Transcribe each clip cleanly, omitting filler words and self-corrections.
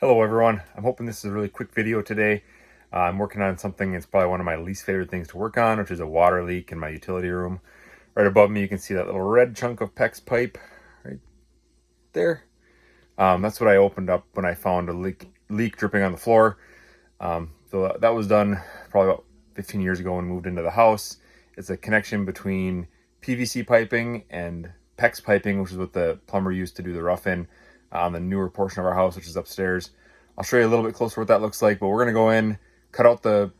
Hello everyone, I'm hoping this is a really quick video today. I'm working on something that's probably one of my least favorite things to work on, which is a water leak in my utility room. Right above me you can see that little red chunk of PEX pipe right there. That's what I opened up when I found a leak dripping on the floor. So that was done probably about 15 years ago when we moved into the house. It's a connection between PVC piping and PEX piping, which is what the plumber used to do the rough in on the newer portion of our house, which is upstairs. I'll show you a little bit closer what that looks like, but we're going to go in, cut out the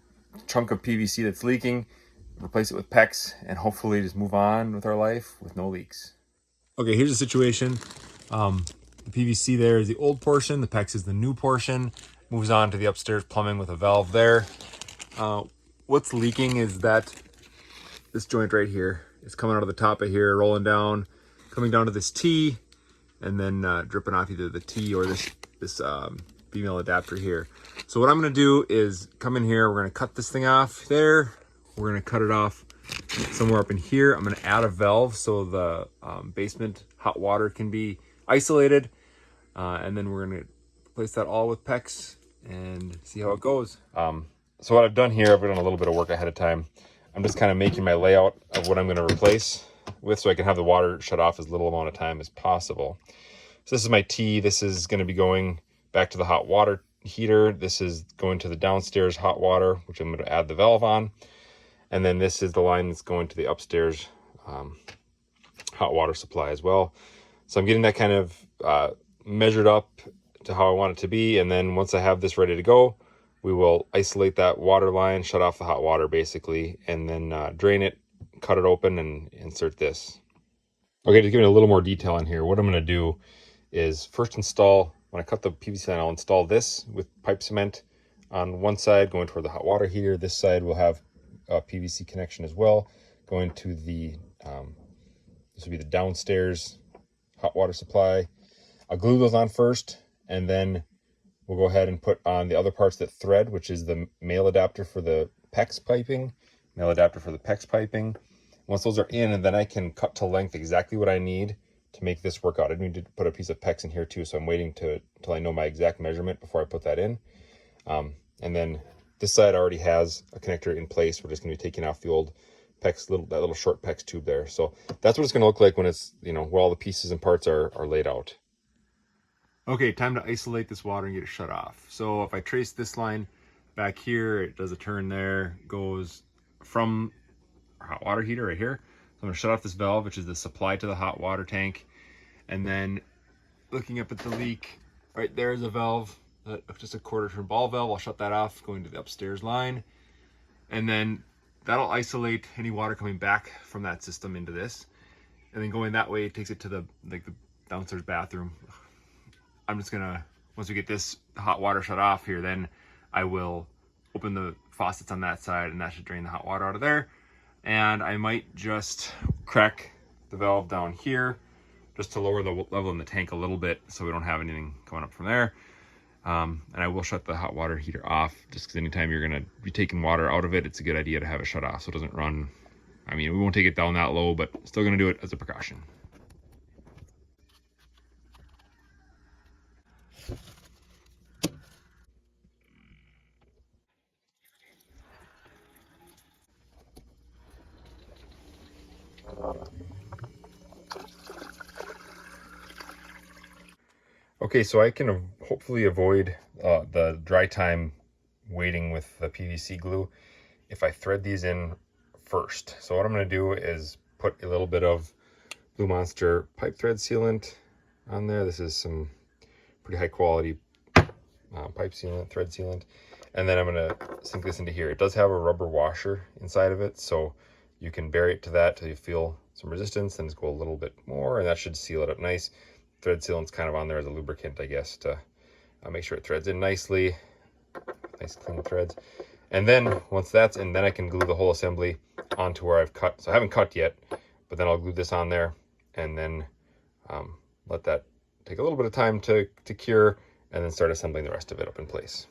chunk of PVC that's leaking, replace it with PEX, and hopefully just move on with our life with no leaks. Okay, here's the situation. The PVC there is the old portion, the PEX is the new portion. Moves on to the upstairs plumbing with a valve there. What's leaking is that this joint right here is coming out of the top of here, rolling down, coming down to this T, and then dripping off either the T or this female adapter here. So what I'm going to do is come in here, we're going to cut this thing off there, we're going to cut it off somewhere up in here. I'm going to add a valve so the basement hot water can be isolated, and then we're going to replace that all with PEX and see how it goes. So what I've done here, I've done a little bit of work ahead of time. I'm just kind of making my layout of what I'm going to replace with so I can have the water shut off as little amount of time as possible. So this is my T. This is going to be going back to the hot water heater. This is going to the downstairs hot water, which I'm going to add the valve on. And then this is the line that's going to the upstairs hot water supply as well. So I'm getting that kind of measured up to how I want it to be. And then once I have this ready to go, we will isolate that water line, shut off the hot water basically, and then drain it, cut it open, and insert this. Okay, to give it a little more detail in here, what I'm going to do is first install, when I cut the PVC line, I'll install this with pipe cement on one side going toward the hot water heater. This side will have a PVC connection as well going to the, this will be the downstairs hot water supply. I'll glue those on first, and then we'll go ahead and put on the other parts that thread, which is the male adapter for the PEX piping, male adapter for the PEX piping. Once those are in, and then I can cut to length exactly what I need to make this work out. I need to put a piece of PEX in here too, so I'm waiting till I know my exact measurement before I put that in. And then this side already has a connector in place. We're just going to be taking off the old PEX, that little short PEX tube there. So that's what it's going to look like when it's, where all the pieces and parts are laid out. Okay, time to isolate this water and get it shut off. So if I trace this line back here, it does a turn there, goes from our hot water heater right here. So I'm gonna shut off this valve, which is the supply to the hot water tank. And then looking up at the leak, right there is a valve, just a quarter turn ball valve. I'll shut that off, going to the upstairs line. And then that'll isolate any water coming back from that system into this. And then going that way, it takes it to the downstairs bathroom. I'm just gonna, once we get this hot water shut off here, then I will open the faucets on that side, and that should drain the hot water out of there. And I might just crack the valve down here just to lower the level in the tank a little bit so we don't have anything coming up from there. And I will shut the hot water heater off, just because anytime you're gonna be taking water out of it, it's a good idea to have it shut off so it doesn't run. I mean, we won't take it down that low, but still gonna do it as a precaution. Okay, so I can hopefully avoid the dry time waiting with the PVC glue if I thread these in first. So what I'm going to do is put a little bit of Blue Monster pipe thread sealant on there. This is some pretty high quality pipe sealant, thread sealant. And then I'm going to sink this into here. It does have a rubber washer inside of it, so you can bury it to that till you feel some resistance, and just go a little bit more, and that should seal it up nice. Thread sealant's kind of on there as a lubricant, I guess, to make sure it threads in nicely. Nice clean threads. And then once that's in, then I can glue the whole assembly onto where I've cut. So I haven't cut yet, but then I'll glue this on there, and then let that take a little bit of time to cure, and then start assembling the rest of it up in place.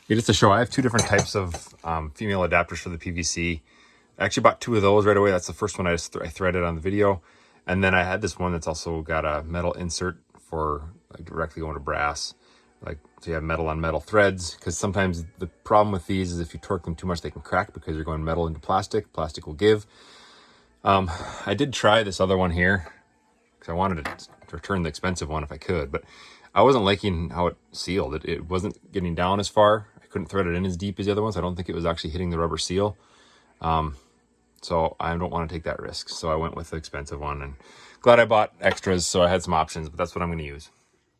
Yeah, just to show, I have two different types of female adapters for the PVC. I actually bought two of those right away. That's the first one I threaded on the video. And then I had this one that's also got a metal insert for like directly going to brass. Like, so you have metal on metal threads, because sometimes the problem with these is if you torque them too much, they can crack because you're going metal into plastic. Plastic will give. I did try this other one here because I wanted to return the expensive one if I could, but I wasn't liking how it sealed. It wasn't getting down as far. I couldn't thread it in as deep as the other ones. I don't think it was actually hitting the rubber seal. So I don't want to take that risk. So I went with the expensive one, and glad I bought extras so I had some options, but that's what I'm going to use.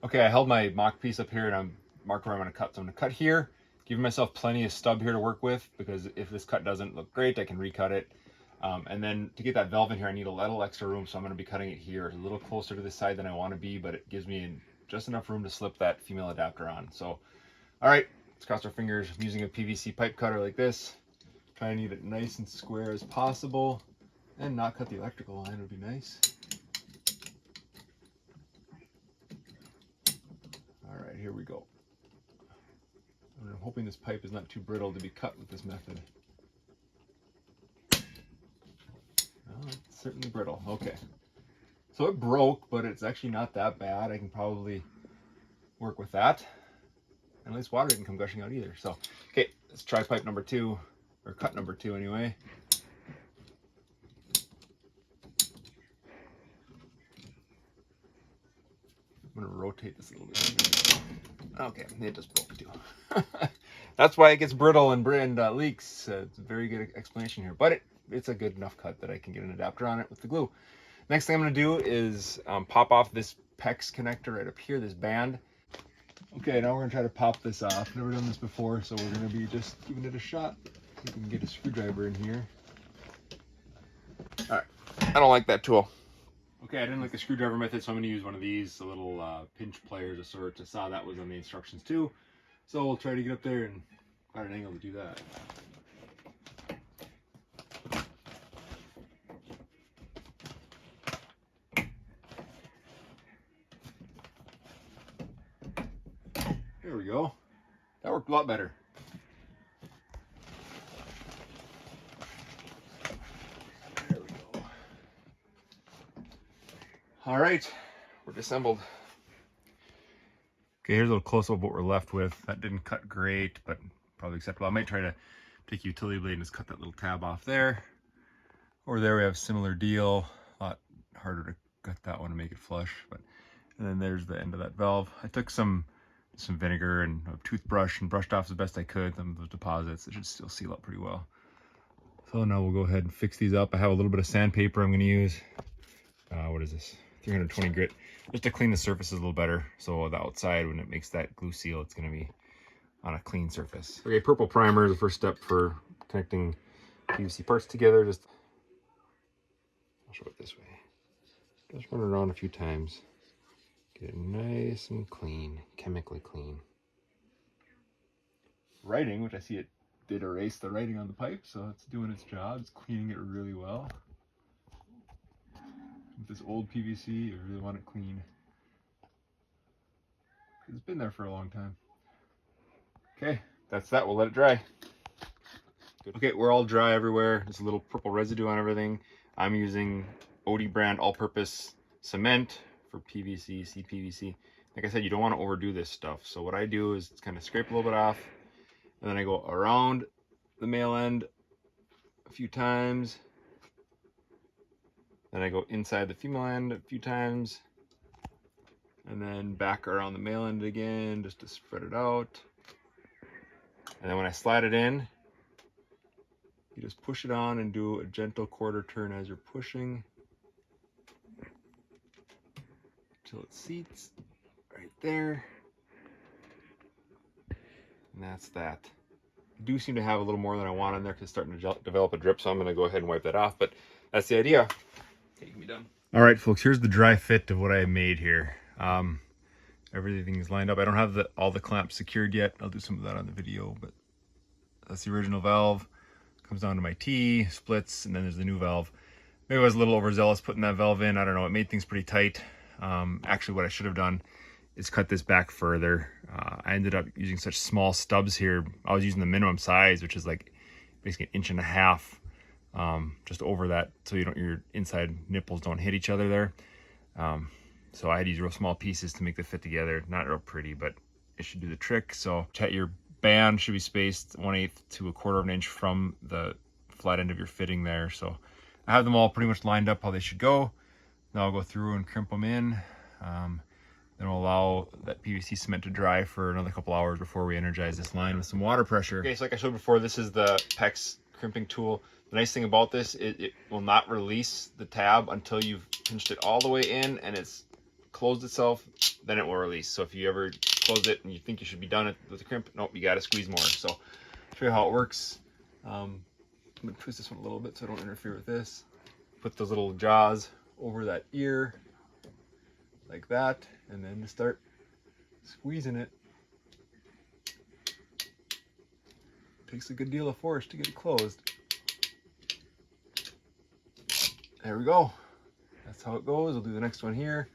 Okay, I held my mock piece up here and I'm marked where I'm going to cut. So I'm going to cut here, giving myself plenty of stub here to work with, because if this cut doesn't look great, I can recut it. And then to get that valve in here, I need a little extra room. So I'm going to be cutting it here a little closer to this side than I want to be, but it gives me just enough room to slip that female adapter on. So, all right, let's cross our fingers. I'm using a PVC pipe cutter like this. Trying to need it nice and square as possible and not cut the electrical line would be nice. All right, here we go. I'm hoping this pipe is not too brittle to be cut with this method. Well, it's certainly brittle. Okay. So it broke, but it's actually not that bad. I can probably work with that. And at least water didn't come gushing out either. So, okay, let's try pipe number 2, or cut number 2 anyway. I'm gonna rotate this a little bit. Okay, it just broke too. That's why it gets brittle and leaks. It's a very good explanation here, but it's a good enough cut that I can get an adapter on it with the glue. Next thing I'm gonna do is pop off this PEX connector right up here, this band. Okay, now we're gonna try to pop this off. Never done this before, so we're gonna be just giving it a shot. See if we can get a screwdriver in here. All right, I don't like that tool. Okay, I didn't like the screwdriver method, so I'm going to use one of these, a little pinch pliers of sorts. I saw that was on the instructions too, so we'll try to get up there and find an angle to do that. There we go. That worked a lot better. There we go. All right, we're disassembled. Okay, here's a little close-up of what we're left with. That didn't cut great, but probably acceptable. I might try to take a utility blade and just cut that little tab off there. Over there we have a similar deal. A lot harder to cut that one to make it flush. And then there's the end of that valve. I took some vinegar and a toothbrush and brushed off as best I could some of those deposits. It should still seal up pretty well. So now we'll go ahead and fix these up. I have a little bit of sandpaper I'm going to use. What is this? 320 grit, just to clean the surfaces a little better. So the outside, when it makes that glue seal, it's going to be on a clean surface. Okay, purple primer is the first step for connecting PVC parts together. I'll show it this way. Just run it around a few times. Get it nice and clean, chemically clean. Writing, which I see it did erase the writing on the pipe, so it's doing its job. It's cleaning it really well. With this old PVC, I really want it clean. It's been there for a long time. Okay, that's that. We'll let it dry. Okay, we're all dry everywhere. There's a little purple residue on everything. I'm using OD brand all-purpose cement for PVC, CPVC. Like I said, you don't want to overdo this stuff. So what I do is kind of scrape a little bit off, and then I go around the male end a few times. Then I go inside the female end a few times, and then back around the male end again, just to spread it out. And then when I slide it in, you just push it on and do a gentle quarter turn as you're pushing until it seats right there. And that's that. I do seem to have a little more than I want in there because it's starting to develop a drip, so I'm going to go ahead and wipe that off, but that's the idea. Okay, you can be done. All right, folks, here's the dry fit of what I made here. Everything is lined up. I don't have all the clamps secured yet. I'll do some of that on the video, but that's the original valve. Comes down to my T, splits, and then there's the new valve. Maybe I was a little overzealous putting that valve in. I don't know. It made things pretty tight. Actually, what I should have done is cut this back further. I ended up using such small stubs here. I was using the minimum size, which is like basically 1.5 inches, just over that, so your inside nipples don't hit each other there. So I had to use real small pieces to make the fit together. Not real pretty, but it should do the trick. So your band should be spaced 1/8 to 1/4 of an inch from the flat end of your fitting there. So I have them all pretty much lined up how they should go. Now I'll go through and crimp them in. Then we'll allow that PVC cement to dry for another couple hours before we energize this line with some water pressure. Okay, so like I showed before, this is the Pex crimping tool. The nice thing about this, it will not release the tab until you've pinched it all the way in and it's closed itself, then it will release. So if you ever close it and you think you should be done with the crimp, nope, you got to squeeze more. So I'll show you how it works. I'm going to twist this one a little bit so I don't interfere with this. Put those little jaws over that ear like that, and then to start squeezing it. Takes a good deal of force to get it closed. There we go. That's how it goes. We'll do the next one here.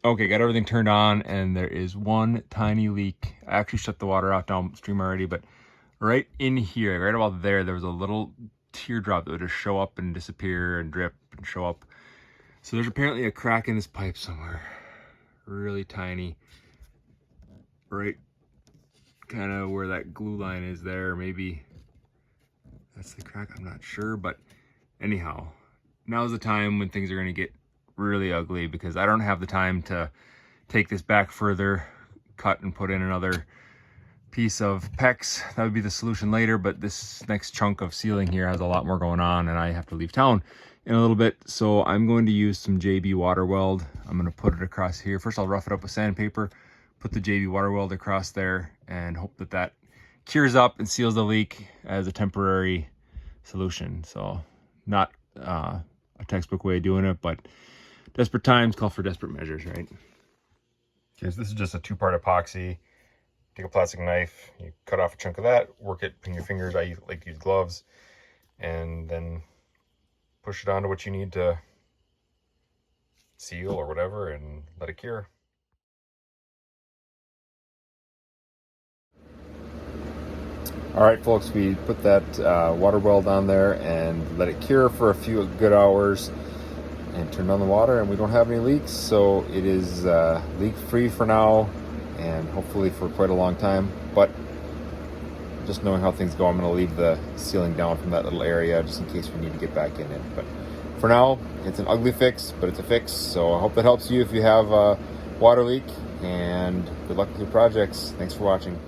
Okay, got everything turned on, and there is one tiny leak. I actually shut the water out downstream already, but right in here, right about there, there was a little teardrop that would just show up and disappear and drip and show up. So there's apparently a crack in this pipe somewhere. Really tiny. Right kind of where that glue line is there. Maybe that's the crack, I'm not sure. But anyhow, now's the time when things are going to get really ugly, because I don't have the time to take this back further, cut and put in another piece of PEX. That would be the solution later, but this next chunk of sealing here has a lot more going on and I have to leave town in a little bit. So I'm going to use some JB WaterWeld. I'm going to put it across here. First I'll rough it up with sandpaper, put the JB WaterWeld across there, and hope that that cures up and seals the leak as a temporary solution. So not a textbook way of doing it, but desperate times call for desperate measures, right? Okay, so this is just a 2-part epoxy. Take a plastic knife, you cut off a chunk of that, work it in your fingers. I like to use gloves, and then push it onto what you need to seal or whatever, and let it cure. All right, folks, we put that WaterWeld on there and let it cure for a few good hours, and turned on the water, and we don't have any leaks, so it is leak-free for now, and hopefully for quite a long time. But just knowing how things go, I'm going to leave the sealing down from that little area just in case we need to get back in it. But for now, it's an ugly fix, but it's a fix. So I hope that helps you if you have a water leak, and good luck with your projects. Thanks for watching.